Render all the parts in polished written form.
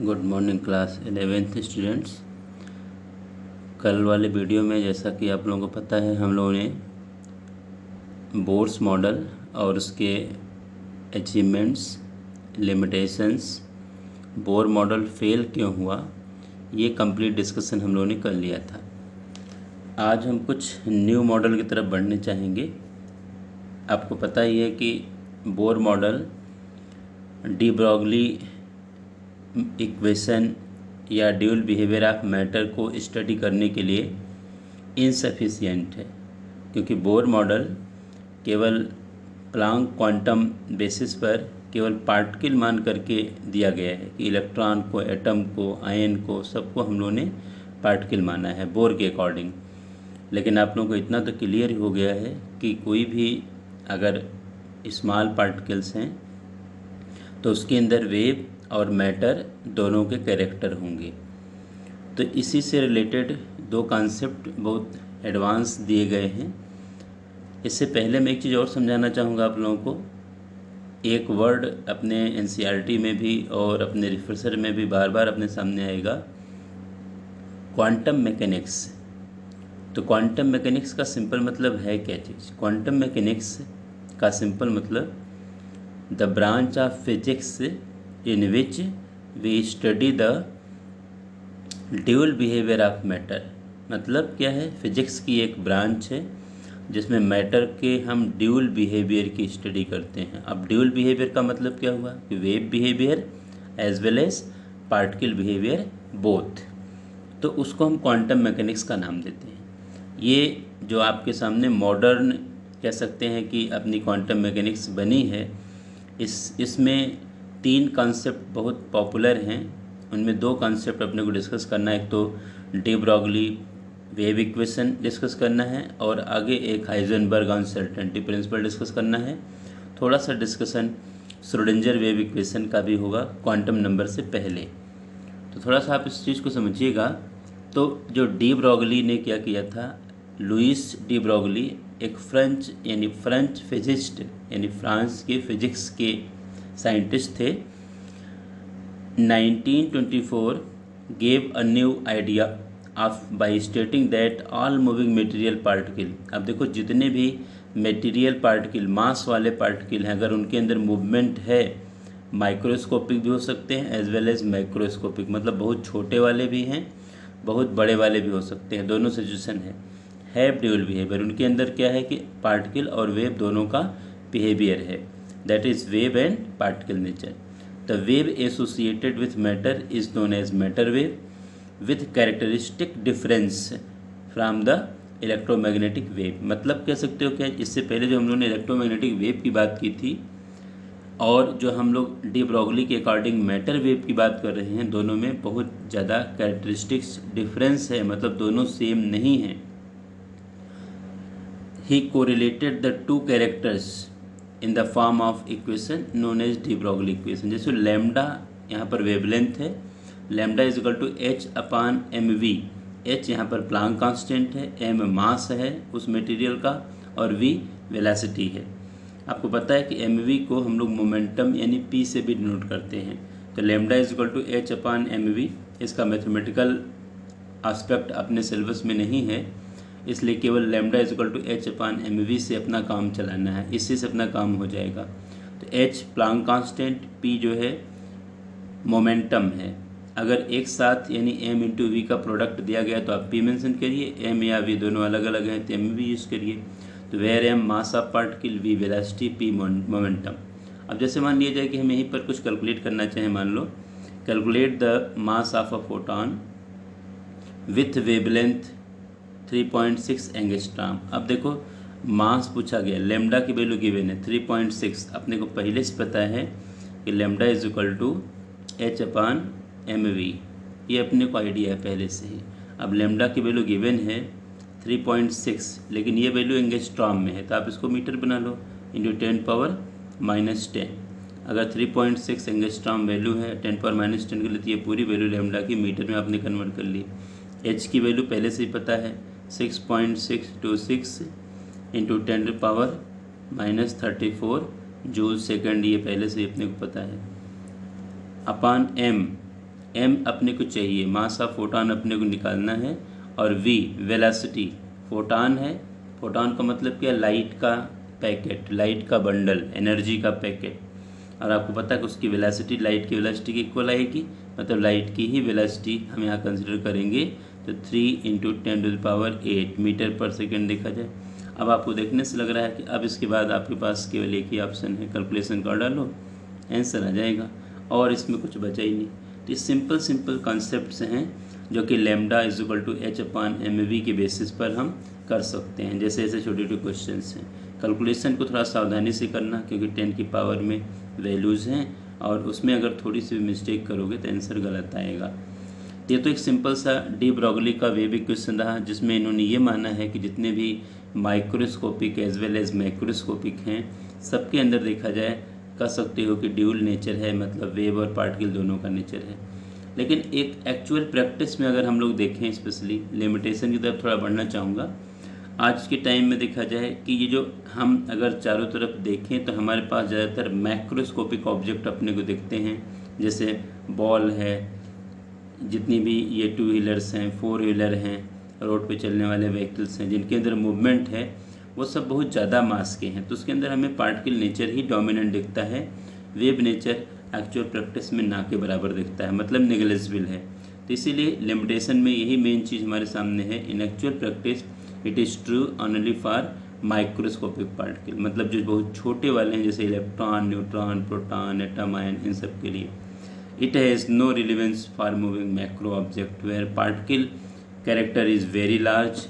Good morning class 11th students. कल वाले video में जैसा कि आप लोगों को पता है, हम लोगों ने बोर्स मॉडल और उसके achievements, limitations, Bohr model fail क्यों हुआ, ये कंप्लीट डिस्कशन हम लोगों ने कर लिया था। आज हम कुछ न्यू मॉडल की तरफ बढ़ने चाहेंगे। आपको पता ही है कि Bohr model D Broglie equation या ड्यूल बिहेवियर ऑफ मैटर को स्टडी करने के लिए इनसफिशिएंट है, क्योंकि बोर मॉडल केवल प्लांक क्वांटम बेसिस पर केवल पार्टिकल मान करके दिया गया है कि इलेक्ट्रॉन को, एटम को, आयन को, सबको हम लोगों ने पार्टिकल माना है बोर के अकॉर्डिंग। लेकिन आप लोगों को इतना तो क्लियर हो गया है कि कोई भी अगर स्मॉल पार्टिकल्स हैं तो उसके अंदर वेव और मैटर दोनों के कैरेक्टर होंगे। तो इसी से रिलेटेड दो कॉन्सेप्ट बहुत एडवांस दिए गए हैं। इससे पहले मैं एक चीज़ और समझाना चाहूँगा आप लोगों को। एक वर्ड अपने एनसीईआरटी में भी और अपने रिफ्रेशर में भी बार बार अपने सामने आएगा, क्वांटम मैकेनिक्स। तो क्वांटम मैकेनिक्स का सिंपल मतलब है क्या चीज़? क्वांटम मैकेनिक्स का सिंपल मतलब the branch of physics in which we study the dual behavior of matter। मतलब क्या है? फिजिक्स की एक ब्रांच है जिसमें मैटर के हम ड्यूल बिहेवियर की स्टडी करते हैं। अब ड्यूल बिहेवियर का मतलब क्या हुआ कि wave behaviour as well as particle behaviour both. तो उसको हम क्वांटम मैकेनिक्स का नाम देते हैं। ये जो आपके सामने मॉडर्न कह सकते हैं कि अपनी क्वांटम मैकेनिक्स बनी है, इसमें तीन कॉन्सेप्ट बहुत पॉपुलर हैं। उनमें दो कॉन्सेप्ट अपने को डिस्कस करना है। एक तो de Broglie wave equation discuss करना है और आगे एक हाइजेनबर्ग अनसर्टेनिटी प्रिंसिपल डिस्कस करना है। थोड़ा सा डिस्कशन श्रोडिंगर वेव इक्वेशन का भी होगा क्वांटम नंबर से पहले। तो थोड़ा सा आप इस चीज़ को समझिएगा। तो जो डी ब्रॉगली ने क्या किया था, लुइस डी ब्रॉगली एक फ्रेंच फिजिस्ट यानी फ्रांस के फिजिक्स के साइंटिस्ट थे। 1924 gave a new idea of by stating that all moving material particle। अब देखो, जितने भी मटेरियल पार्टिकल, मास वाले पार्टिकल हैं, अगर उनके अंदर मूवमेंट है, माइक्रोस्कोपिक भी हो सकते हैं एज वेल एज मैक्रोस्कोपिक, मतलब बहुत छोटे वाले भी हैं, बहुत बड़े वाले भी हो सकते हैं, दोनों सिचुएशन है। हैव ड्यूल बिहेवियर, उनके अंदर क्या है कि पार्टिकल और वेव दोनों का बिहेवियर है, that is wave and particle nature। The wave associated with matter is known as matter wave with characteristic difference from the electromagnetic wave। मतलब कह सकते हो क्या, इससे पहले जो हम लोगों ने इलेक्ट्रोमैग्नेटिक वेव की बात की थी और जो हम लोग डी ब्रॉगली के अकॉर्डिंग मैटर वेव की बात कर रहे हैं, दोनों में बहुत ज़्यादा कैरेक्टरिस्टिक्स डिफरेंस है, मतलब दोनों सेम नहीं हैं। He correlated the two characters in the form of equation known as de Broglie equation. जैसे लैम्डा यहाँ पर वेवलेंथ है, lambda is equal to h upon m v. H यहाँ पर प्लांक कांस्टेंट है, एम मास है उस मटेरियल का और वी वेलोसिटी है। आपको पता है कि एम वी को हम लोग मोमेंटम यानी पी से भी डिनोट करते हैं। तो lambda is equal to h upon m v, इसका मैथमेटिकल एस्पेक्ट अपने सिलेबस में नहीं है, इसलिए केवल lambda is equal to h upon m v से अपना काम चलाना है, इससे से अपना काम हो जाएगा। तो एच प्लांक कांस्टेंट, पी जो है मोमेंटम है। अगर एक साथ यानी एम इंटू वी का प्रोडक्ट दिया गया तो आप पी मेंशन करिए, एम या वी दोनों अलग अलग हैं तो एम वी यूज़ करिए। तो where m mass of particle, v velocity, p momentum. अब जैसे मान लिया जाए कि हम यहीं पर कुछ कैलकुलेट करना चाहें, मान लो calculate the mass of a photon with wavelength 3.6 angstrom. अब देखो, मास पूछा गया, लैम्डा की वैल्यू गिवन है 3.6। अपने को पहले से पता है कि lambda is equal to h upon m v, ये अपने को आइडिया है पहले से ही। अब लैम्डा की वैल्यू गिवन है 3.6, लेकिन ये वैल्यू एंगस्ट्रॉम में है, तो आप इसको मीटर बना लो इंटू 10⁻−10। अगर 3.6 एंगस्ट्रॉम वैल्यू है 10⁻−10 के लिए, तो ये पूरी वैल्यू लैम्डा की मीटर में आपने कन्वर्ट कर ली। एच की वैल्यू पहले से ही पता है 6.626 इंटू 10⁻34 जूल सेकंड, ये पहले से ही अपने को पता है, अपान एम m अपने को चाहिए, मास ऑफ फोटॉन अपने को निकालना है, और v वेलोसिटी, फोटॉन है, फोटॉन का मतलब क्या, लाइट का पैकेट, लाइट का बंडल, एनर्जी का पैकेट, और आपको पता है कि उसकी वेलोसिटी लाइट की वेलोसिटी के इक्वल आएगी, मतलब लाइट की ही वेलोसिटी हम यहाँ कंसिडर करेंगे, तो 3 × 10⁸ मीटर पर सेकेंड देखा जाए। अब आपको देखने से लग रहा है कि अब इसके बाद आपके पास केवल एक ही ऑप्शन है, कैलकुलेशन कर डालो, आंसर आ जाएगा, और इसमें कुछ बचा ही नहीं। तो ये सिंपल कॉन्सेप्ट्स हैं जो कि लैम्डा h/mv के बेसिस पर हम कर सकते हैं। जैसे ऐसे छोटे छोटे क्वेश्चंस हैं, कैलकुलेशन को थोड़ा सावधानी से करना, क्योंकि 10 की पावर में वैल्यूज़ हैं, और उसमें अगर थोड़ी सी भी मिस्टेक करोगे तो आंसर गलत आएगा। ये तो एक सिंपल सा डी ब्रॉगली का वेव इक्वेशन रहा, जिसमें इन्होंने ये माना है कि जितने भी microscopic as well as macroscopic हैं, सबके अंदर देखा जाए कह सकते हो कि ड्यूल नेचर है, मतलब वेव और पार्टिकल दोनों का नेचर है। लेकिन एक एक्चुअल प्रैक्टिस में अगर हम लोग देखें, स्पेशली लिमिटेशन की तरफ थोड़ा बढ़ना चाहूँगा, आज के टाइम में देखा जाए कि ये जो हम अगर चारों तरफ देखें तो हमारे पास ज़्यादातर मैक्रोस्कोपिक ऑब्जेक्ट अपने को दिखते हैं, जैसे बॉल है, जितनी भी ये 2 व्हीलर्स हैं, 4 व्हीलर हैं, रोड पे चलने वाले व्हीकल्स हैं, जिनके अंदर मूवमेंट है, वो सब बहुत ज़्यादा मास के हैं, तो उसके अंदर हमें पार्टिकल नेचर ही डोमिनेंट दिखता है, वेव नेचर एक्चुअल प्रैक्टिस में ना के बराबर दिखता है, मतलब नेग्लिजिबल है। तो इसीलिए लिमिटेशन में यही मेन चीज़ हमारे सामने है, in actual practice it is true only for microscopic particle, मतलब जो बहुत छोटे वाले हैं, जैसे electron, neutron, proton, atom, ion, इन सब के लिए। It has no relevance for moving macro object where particle character is very large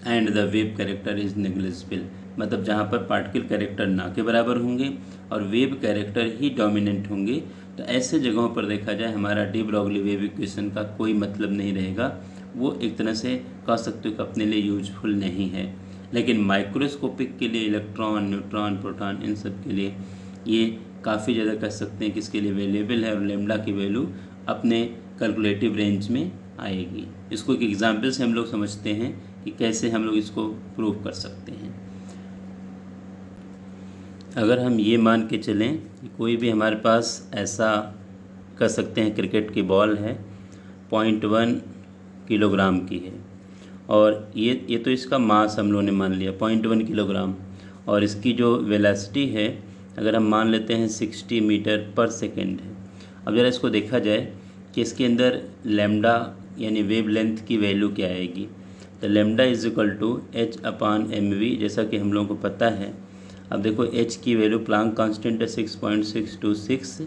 and the wave character is negligible, मतलब जहाँ पर पार्टिकल कैरेक्टर ना के बराबर होंगे और वेव कैरेक्टर ही डोमिनेंट होंगे, तो ऐसे जगहों पर देखा जाए हमारा डी ब्रॉगली वेव इक्वेशन का कोई मतलब नहीं रहेगा, वो एक तरह से कह सकते हो कि अपने लिए यूजफुल नहीं है। लेकिन माइक्रोस्कोपिक के लिए इलेक्ट्रॉन, न्यूट्रॉन, प्रोटॉन, इन सब के लिए ये काफ़ी ज़्यादा कह सकते हैं कि इसके लिए अवेलेबल है, और लैम्डा की वैल्यू अपने कैलकुलेटिव रेंज में आएगी। इसको एक एग्जाम्पल से हम लोग समझते हैं कि कैसे हम लोग इसको प्रूव कर सकते हैं। अगर हम ये मान के चलें कि कोई भी हमारे पास ऐसा कह सकते हैं क्रिकेट की बॉल है, 0.1 किलोग्राम की है, और ये तो इसका मास हम लोगों ने मान लिया 0.1 किलोग्राम, और इसकी जो वेलोसिटी है अगर हम मान लेते हैं 60 मीटर पर सेकेंड है। अब ज़रा इसको देखा जाए कि इसके अंदर लैम्डा यानी वेव लेंथ की वैल्यू क्या आएगी, तो लैम्डा h/mv, जैसा कि हम लोगों को पता है। अब देखो h की वैल्यू प्लांक कांस्टेंट है 6.626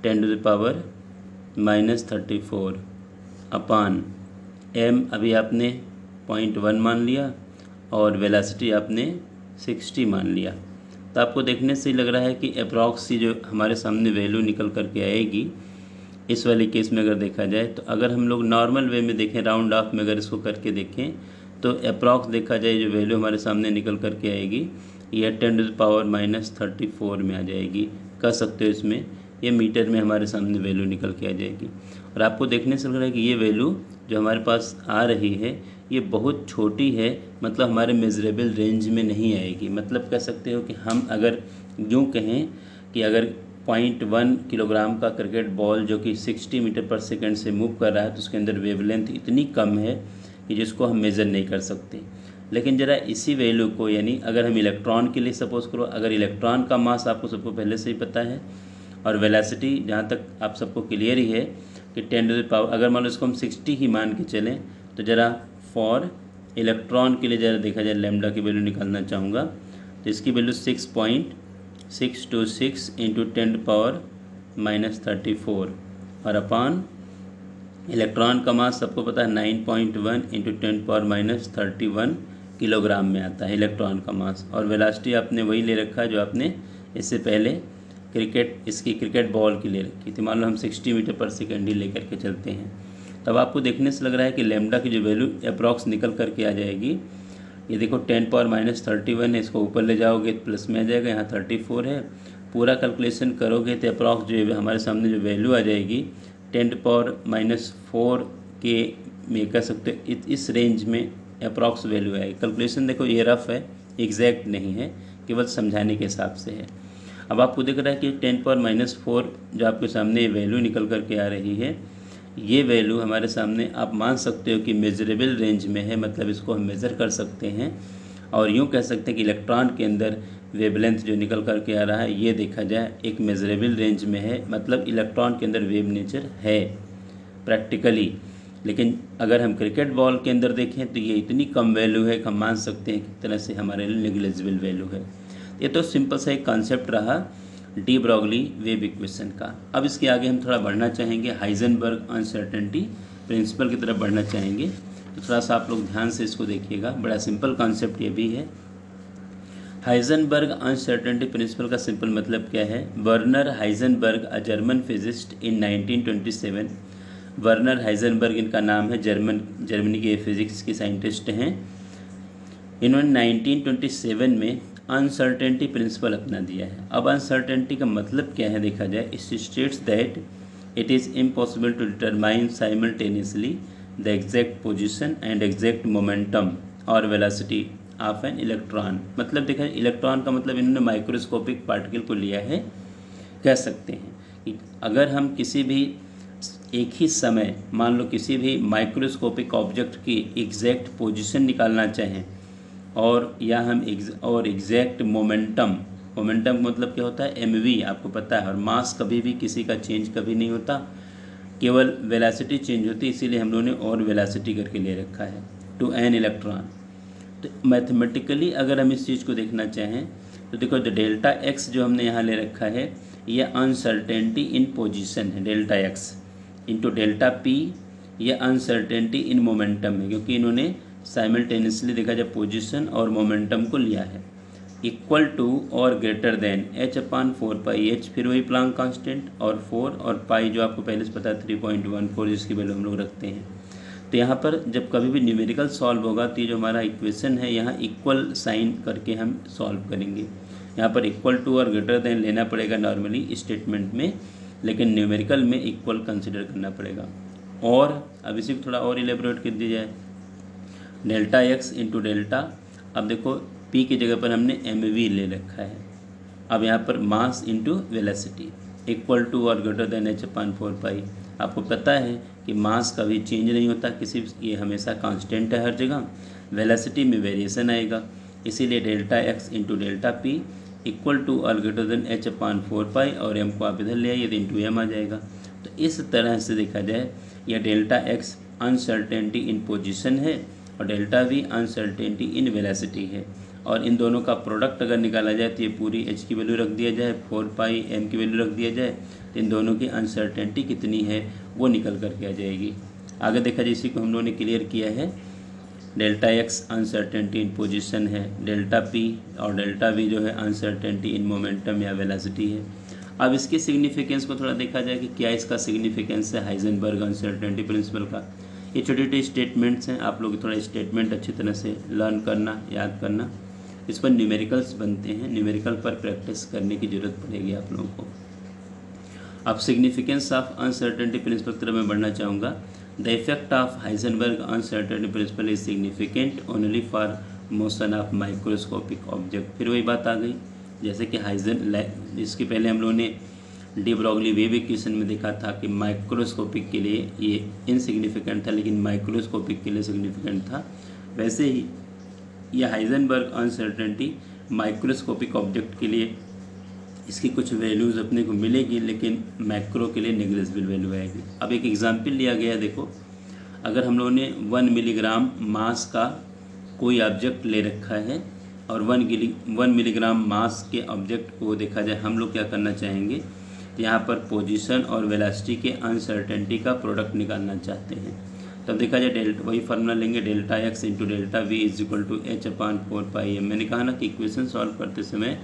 10⁻⁻34 अपान m, अभी आपने 0.1 मान लिया और वेलोसिटी आपने 60 मान लिया, तो आपको देखने से ही लग रहा है कि अप्रॉक्स जो हमारे सामने वैल्यू निकल करके आएगी इस वाले केस में अगर देखा जाए, तो अगर हम लोग नॉर्मल वे में देखें, राउंड ऑफ में अगर इसको करके देखें, तो अप्रॉक्स देखा जाए जो वैल्यू हमारे सामने निकल करके आएगी ये 10⁻⁻34 में आ जाएगी, कह सकते हो इसमें ये मीटर में हमारे सामने वैल्यू निकल के आ जाएगी। और आपको देखने से लग रहा है कि ये वैल्यू जो हमारे पास आ रही है ये बहुत छोटी है, मतलब हमारे मेजरेबल रेंज में नहीं आएगी। मतलब कह सकते हो कि हम अगर यूँ कहें कि अगर 0.1 किलोग्राम का क्रिकेट बॉल जो कि 60 मीटर पर सेकंड से मूव कर रहा है, तो उसके अंदर वेवलेंथ इतनी कम है कि जिसको हम मेज़र नहीं कर सकते। लेकिन ज़रा इसी वैल्यू को, यानी अगर हम इलेक्ट्रॉन के लिए सपोज़ करो, अगर इलेक्ट्रॉन का मास आपको सबको पहले से ही पता है, और वेलोसिटी जहाँ तक आप सबको क्लियर ही है कि 10⁻, अगर मान लो इसको हम 60 ही मान के चलें, तो ज़रा फॉर इलेक्ट्रॉन के लिए ज़रा देखा जाए लैम्डा की वैल्यू निकालना चाहूँगा, तो इसकी वैल्यू 6.626 × 10⁻⁻34 और अपान इलेक्ट्रॉन का मास सबको पता है 9.1 × 10⁻⁻31 किलोग्राम में आता है इलेक्ट्रॉन का मास, और वेलोसिटी आपने वही ले रखा है जो आपने इससे पहले इसकी क्रिकेट बॉल की ले रखी थी। मान लो हम 60 मीटर पर सेकेंड ही लेकर के चलते हैं, तब आपको देखने से लग रहा है कि लैम्डा की जो वैल्यू अप्रॉक्स निकल करके आ जाएगी, ये देखो 10⁻⁻31 है, इसको ऊपर ले जाओगे तो प्लस में आ जाएगा, यहाँ 34 है, पूरा कैलकुलेशन करोगे तो अप्रॉक्स जो हमारे सामने जो वैल्यू आ जाएगी 10⁻⁻4 के में कह सकते इस रेंज में अप्रॉक्स वैल्यू आएगी। कैलकुलेशन देखो ये रफ है, एग्जैक्ट नहीं है, केवल समझाने के हिसाब से है। अब आपको दिख रहा है कि 10⁻⁴ जो आपके सामने वैल्यू निकल कर के आ रही है, ये वैल्यू हमारे सामने आप मान सकते हो कि मेजरेबल रेंज में है, मतलब इसको हम मेज़र कर सकते हैं। और यूँ कह सकते हैं कि इलेक्ट्रॉन के अंदर वेवलेंथ जो निकल कर के आ रहा है, ये देखा जाए एक मेजरेबल रेंज में है, मतलब इलेक्ट्रॉन के अंदर वेव नेचर है प्रैक्टिकली। लेकिन अगर हम क्रिकेट बॉल के अंदर देखें तो ये इतनी कम वैल्यू है कि हम मान सकते हैं कि तरह से हमारे लिए नेग्लिजिबल वैल्यू है। ये तो सिंपल सा एक कॉन्सेप्ट रहा डी ब्रॉगली वेव इक्वेशन का। अब इसके आगे हम थोड़ा बढ़ना चाहेंगे, हाइजेनबर्ग अनसर्टेनिटी प्रिंसिपल की तरफ बढ़ना चाहेंगे। तो थोड़ा सा आप लोग ध्यान से इसको देखिएगा, बड़ा सिंपल कॉन्सेप्ट ये भी है। हाइजेनबर्ग अनसर्टेनिटी प्रिंसिपल का सिंपल मतलब क्या है? Werner Heisenberg a German physicist in 1927। Werner Heisenberg इनका नाम है, जर्मनी के फिजिक्स के साइंटिस्ट हैं। इन्होंने 1927 में अनसर्टेनिटी प्रिंसिपल अपना दिया है। अब अनसर्टेनिटी का मतलब क्या है देखा जाए, it states that it is impossible to determine simultaneously the exact position and exact momentum और वेलोसिटी ऑफ एन इलेक्ट्रॉन। मतलब देखा जाए, इलेक्ट्रॉन का मतलब इन्होंने माइक्रोस्कोपिक पार्टिकल को लिया है। कह सकते हैं कि अगर हम किसी भी एक ही समय मान लो किसी भी माइक्रोस्कोपिक ऑब्जेक्ट की एग्जैक्ट पोजीशन निकालना चाहें और या हम एग्जैक्ट मोमेंटम मतलब क्या होता है? एमवी, आपको पता है। और मास कभी भी किसी का चेंज कभी नहीं होता, केवल वेलोसिटी चेंज होती है, इसीलिए हम लोगों ने और वेलोसिटी करके ले रखा है टू एन इलेक्ट्रॉन। तो मैथमेटिकली अगर हम इस चीज़ को देखना चाहें तो देखो, जो डेल्टा एक्स जो हमने यहाँ ले रखा है, यह अनसर्टेनिटी इन पोजीशन है, delta x into delta P, यह अनसर्टेनिटी इन मोमेंटम है, क्योंकि इन्होंने साइमल्टेनियसली देखा जाए पोजीशन और मोमेंटम को लिया है। इक्वल टू और ग्रेटर देन h/4π h, फिर वही प्लांक कांस्टेंट, और 4 और पाई जो आपको पहले से पता है 3.14 जिसकी वैल्यू हम लोग रखते हैं। तो यहाँ पर जब कभी भी न्यूमेरिकल सॉल्व होगा तो ये जो हमारा इक्वेशन है, यहाँ इक्वल साइन करके हम सॉल्व करेंगे। यहाँ पर इक्वल टू और ग्रेटर देन लेना पड़ेगा नॉर्मली स्टेटमेंट में, लेकिन न्यूमेरिकल में इक्वल कंसिडर करना पड़ेगा। और अब इसी को थोड़ा और इलेबोरेट कर दिया जाए, डेल्टा एक्स इंटू डेल्टा, अब देखो पी की जगह पर हमने एमवी ले रखा है। अब यहाँ पर mass into velocity equal to और ग्रेटर देन h/4π। आपको पता है कि मास कभी चेंज नहीं होता किसी, ये हमेशा कांस्टेंट है हर जगह। वेलोसिटी में वेरिएशन आएगा, इसीलिए delta x into delta p equal to और ग्रेटर देन h/4π, और एम को आप इधर ले आइए तो इंटू एम आ जाएगा। तो इस तरह से देखा जाए, यह डेल्टा एक्स अनसर्टेनिटी इन पोजीशन है और delta we uncertainty in velocity है। और इन दोनों का प्रोडक्ट अगर निकाला जाए तो ये पूरी एच की वैल्यू रख दिया जाए, 4π एम की वैल्यू रख दिया जाए, तो इन दोनों की अनसर्टेनिटी कितनी है वो निकल करके आ जाएगी। आगे देखा जाए, इसी को हम लोगों ने क्लियर किया है। डेल्टा एक्स अनसर्टेनिटी इन पोजीशन है, डेल्टा पी और डेल्टा वी जो है अनसर्टेनिटी इन मोमेंटम या वेलोसिटी है। अब इसके सिग्निफिकेंस को थोड़ा देखा जाए कि क्या इसका सिग्निफिकेंस है हाइजेनबर्ग अनसर्टेनिटी प्रिंसिपल का। ये छोटे छोटे स्टेटमेंट्स हैं, आप लोग थोड़ा स्टेटमेंट अच्छी तरह से लर्न करना, याद करना। इस पर न्यूमेरिकल्स बनते हैं, न्यूमेरिकल पर प्रैक्टिस करने की ज़रूरत पड़ेगी आप लोगों को। अब सिग्निफिकेंस ऑफ अनसर्टेनिटी प्रिंसिपल की तरफ मैं बढ़ना चाहूँगा। The effect of Heisenberg uncertainty principle is significant only for motion of microscopic object. फिर वही बात आ गई, जैसे कि इसके पहले हम लोगों ने डी ब्रॉगली वेव इक्वेशन में देखा था कि माइक्रोस्कोपिक के लिए ये इनसिग्निफिकेंट था, लेकिन माइक्रोस्कोपिक के लिए सिग्निफिकेंट था। वैसे ही यह हाइजेनबर्ग अनसर्टेनिटी माइक्रोस्कोपिक ऑब्जेक्ट के लिए इसकी कुछ वैल्यूज़ अपने को मिलेगी, लेकिन मैक्रो के लिए नेग्लिजिबल वैल्यू आएगी। अब एक एग्जांपल लिया गया, देखो अगर हम लोगों ने 1 मिलीग्राम मास का कोई ऑब्जेक्ट ले रखा है और 1 मिलीग्राम मास के ऑब्जेक्ट को देखा जाए, हम लोग क्या करना चाहेंगे, यहाँ पर पोजीशन और वेलोसिटी के अनसर्टेनिटी का प्रोडक्ट निकालना चाहते हैं। तब देखा जाए वही फार्मूला लेंगे, delta x into delta v is equal to h/4π m। मैंने कहा ना कि इक्वेशन सॉल्व करते समय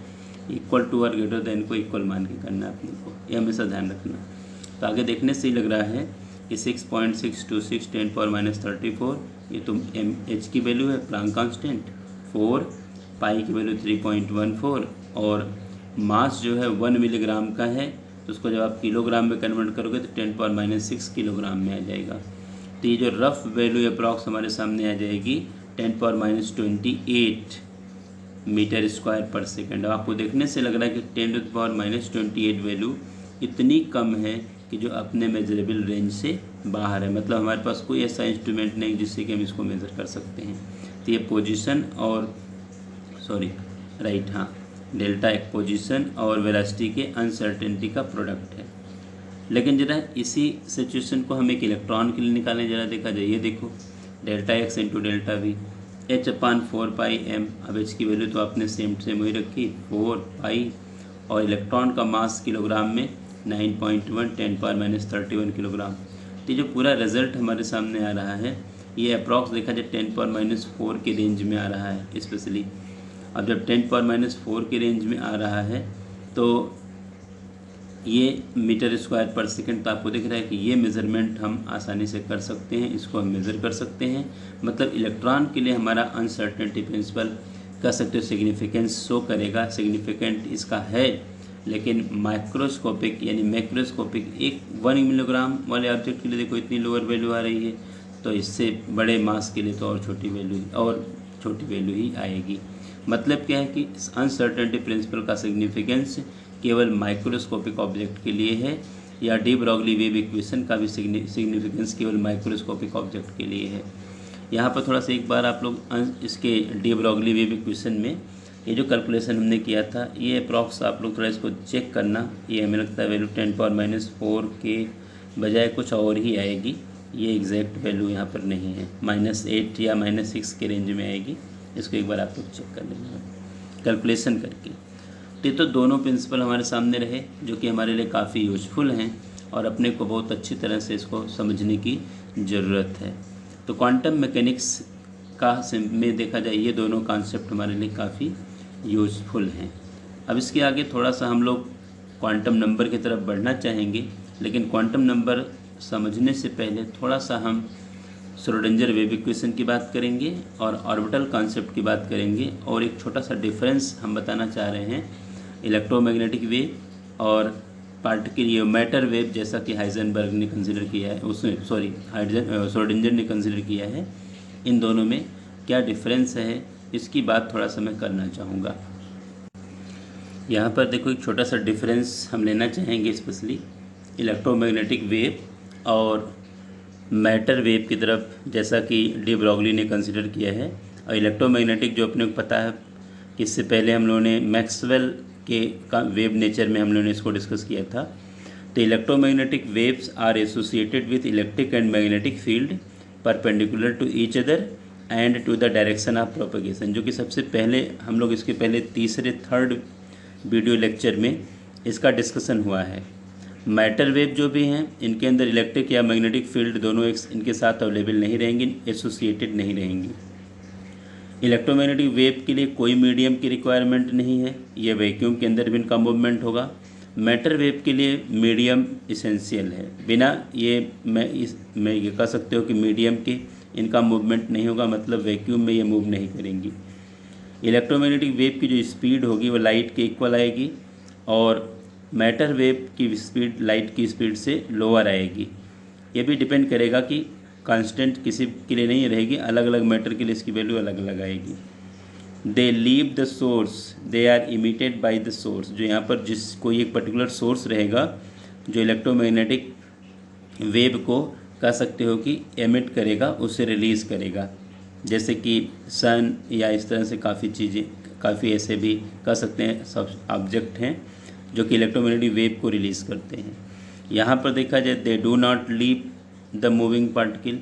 इक्वल टू और ग्रेटर देन को इक्वल मान के करना है अपने को, ये हमेशा ध्यान रखना। तो आगे देखने से ही लग रहा है कि 6.626 10⁻34, ये तो एच की वैल्यू है, प्लांक कांस्टेंट 4, पाई की वैल्यू 3.14, और मास जो है 1 मिलीग्राम का है, तो उसको जब आप किलोग्राम में कन्वर्ट करोगे तो 10⁻6 किलोग्राम में आ जाएगा। तो ये जो रफ वैल्यू अप्रॉक्स हमारे सामने आ जाएगी 10⁻28 मीटर स्क्वायर पर सेकेंड। आपको देखने से लग रहा है कि 10⁻⁻28 वैल्यू इतनी कम है कि जो अपने मेजरेबल रेंज से बाहर है, मतलब हमारे पास कोई ऐसा इंस्ट्रूमेंट नहीं जिससे कि हम इसको मेज़र कर सकते हैं। तो ये पोजीशन और हाँ, डेल्टा एक पोजीशन और वेलोसिटी के अनसर्टेनिटी का प्रोडक्ट है। लेकिन जरा इसी सिचुएशन को हम एक इलेक्ट्रॉन के लिए निकालें, जरा देखा जाए। ये देखो delta x into delta we h/4πm। अब h की वैल्यू तो आपने सेम वही रखी 4π, और इलेक्ट्रॉन का मास किलोग्राम में 9.1 10⁻31 किलोग्राम। तो जो पूरा रिजल्ट हमारे सामने आ रहा है ये अप्रॉक्स देखा जाए 10⁻4 के रेंज में आ रहा है स्पेशली। अब जब 10⁻4 के रेंज में आ रहा है तो ये मीटर स्क्वायर पर सेकंड, तो आपको दिख रहा है कि ये मेज़रमेंट हम आसानी से कर सकते हैं, इसको हम मेज़र कर सकते हैं। मतलब इलेक्ट्रॉन के लिए हमारा अनसर्टेनिटी प्रिंसिपल कह सकते हो सिग्निफिकेंस शो करेगा, सिग्निफिकेंट इसका है। लेकिन माइक्रोस्कोपिक यानी मैक्रोस्कोपिक एक 1 मिलीग्राम वाले ऑब्जेक्ट के लिए देखो इतनी लोअर वैल्यू आ रही है, तो इससे बड़े मास के लिए तो और छोटी वैल्यू ही आएगी। मतलब क्या है कि अनसर्टेनिटी प्रिंसिपल का सिग्निफिकेंस केवल माइक्रोस्कोपिक ऑब्जेक्ट के लिए है, या डी ब्रॉगली वेव इक्वेशन का भी सिग्निफिकेंस केवल माइक्रोस्कोपिक ऑब्जेक्ट के लिए है। यहाँ पर थोड़ा सा एक बार आप लोग इसके डी ब्रॉगली वेव इक्वेशन में ये जो कैलकुलेशन हमने किया था ये अप्रॉक्स आप लोग थोड़ा इसको चेक करना। ये हमें लगता है वैल्यू 10⁻4 के बजाय कुछ और ही आएगी, ये एग्जैक्ट वैल्यू यहाँ पर नहीं है, -8 या -6 के रेंज में आएगी। इसको एक बार आप लोग चेक कर लेंगे कैलकुलेशन करके। तो दोनों प्रिंसिपल हमारे सामने रहे जो कि हमारे लिए काफ़ी यूजफुल हैं और अपने को बहुत अच्छी तरह से इसको समझने की ज़रूरत है। तो क्वांटम मैकेनिक्स का में देखा जाए ये दोनों कॉन्सेप्ट हमारे लिए काफ़ी यूजफुल हैं। अब इसके आगे थोड़ा सा हम लोग क्वांटम नंबर की तरफ बढ़ना चाहेंगे, लेकिन क्वांटम नंबर समझने से पहले थोड़ा सा हम श्रोडिंगर वेव इक्वेशन की बात करेंगे और ऑर्बिटल कॉन्सेप्ट की बात करेंगे, और एक छोटा सा डिफरेंस हम बताना चाह रहे हैं इलेक्ट्रोमैग्नेटिक वेव और पार्टिकल मैटर वेव, जैसा कि हाइजेनबर्ग ने कंसिडर किया है, उसने श्रोडिंगर ने कंसिडर किया है। इन दोनों में क्या डिफरेंस है इसकी बात थोड़ा सा मैं करना चाहूँगा। यहाँ पर देखो एक छोटा सा डिफरेंस हम लेना चाहेंगे स्पेशली इलेक्ट्रोमैग्नेटिक वेव और मैटर वेव की तरफ, जैसा कि डी ब्रॉगली ने कंसिडर किया है। और इलेक्ट्रोमैग्नेटिक जो अपने को पता है कि इससे पहले हम लोगों ने मैक्सवेल के वेव नेचर में हम लोगों ने इसको डिस्कस किया था। तो electromagnetic waves are associated with electric and magnetic field perpendicular to each other and to the direction of propagation, जो कि सबसे पहले हम लोग इसके पहले थर्ड वीडियो लेक्चर में इसका डिस्कशन हुआ है। मैटर वेव जो भी हैं इनके अंदर इलेक्ट्रिक या मैग्नेटिक फील्ड दोनों इनके साथ अवेलेबल नहीं रहेंगी, एसोसिएटेड नहीं रहेंगी। इलेक्ट्रोमैग्नेटिक वेव के लिए कोई मीडियम की रिक्वायरमेंट नहीं है, ये वैक्यूम के अंदर भी इनका मूवमेंट होगा। मैटर वेव के लिए मीडियम इसेंशियल है, बिना ये मैं ये कह सकते हो कि मीडियम के इनका मूवमेंट नहीं होगा, मतलब वैक्यूम में ये मूव नहीं करेंगी। इलेक्ट्रोमैग्नेटिक वेव की जो स्पीड होगी वो लाइट के इक्वल आएगी, और मैटर वेव की स्पीड लाइट की स्पीड से लोअर आएगी। ये भी डिपेंड करेगा कि कांस्टेंट किसी के लिए नहीं रहेगी, अलग अलग मैटर के लिए इसकी वैल्यू अलग अलग आएगी। They leave the source, they are emitted by the source, जो यहाँ पर जिस कोई एक पर्टिकुलर सोर्स रहेगा जो इलेक्ट्रोमैग्नेटिक वेव को कह सकते हो कि एमिट करेगा, उसे रिलीज़ करेगा, जैसे कि सन या इस तरह से काफ़ी चीज़ें, काफ़ी ऐसे भी कह सकते हैं सब ऑब्जेक्ट हैं जो कि इलेक्ट्रोमैग्नेटिक वेव को रिलीज़ करते हैं। यहाँ पर देखा जाए they do not leave the moving particle,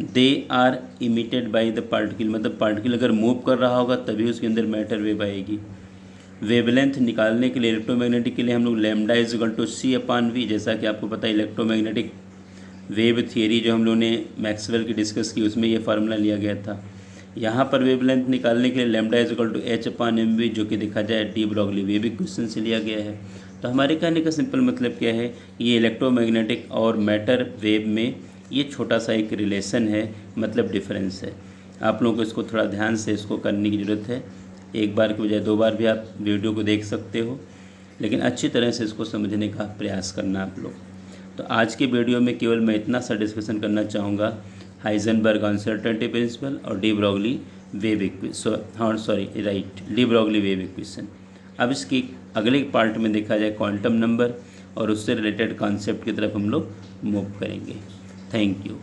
they are emitted by the particle, मतलब पार्टिकल अगर मूव कर रहा होगा तभी उसके अंदर मैटर वेव आएगी। वेवलेंथ निकालने के लिए इलेक्ट्रोमैग्नेटिक के लिए हम लोग lambda is equal to c/v, जैसा कि आपको पता है इलेक्ट्रोमैग्नेटिक वेव थियरी जो हम लोगों ने मैक्सवेल की डिस्कस की उसमें ये फार्मूला लिया गया था। यहाँ पर वेवलेंथ निकालने के लिए lambda is equal to h/mv, जो कि देखा जाए डी ब्रॉगली वेव इक्वेशन से लिया गया है। तो हमारे कहने का सिंपल मतलब क्या है, ये इलेक्ट्रोमैग्नेटिक और मैटर वेव में ये छोटा सा एक रिलेशन है, मतलब डिफरेंस है। आप लोगों को इसको थोड़ा ध्यान से इसको करने की ज़रूरत है, एक बार के बजाय 2 बार भी आप वीडियो को देख सकते हो, लेकिन अच्छी तरह से इसको समझने का प्रयास करना आप लोग। तो आज के वीडियो में केवल मैं इतना सा डिस्कशन करना चाहूँगा हाइजेनबर्ग अनसर्टेनिटी प्रिंसिपल और डी ब्रॉगली वेव इक्वेशन, हाँ sorry right, de Broglie wave equation. अब इसकी अगले पार्ट में देखा जाए क्वांटम नंबर और उससे रिलेटेड कॉन्सेप्ट की तरफ हम लोग मूव करेंगे। Thank you.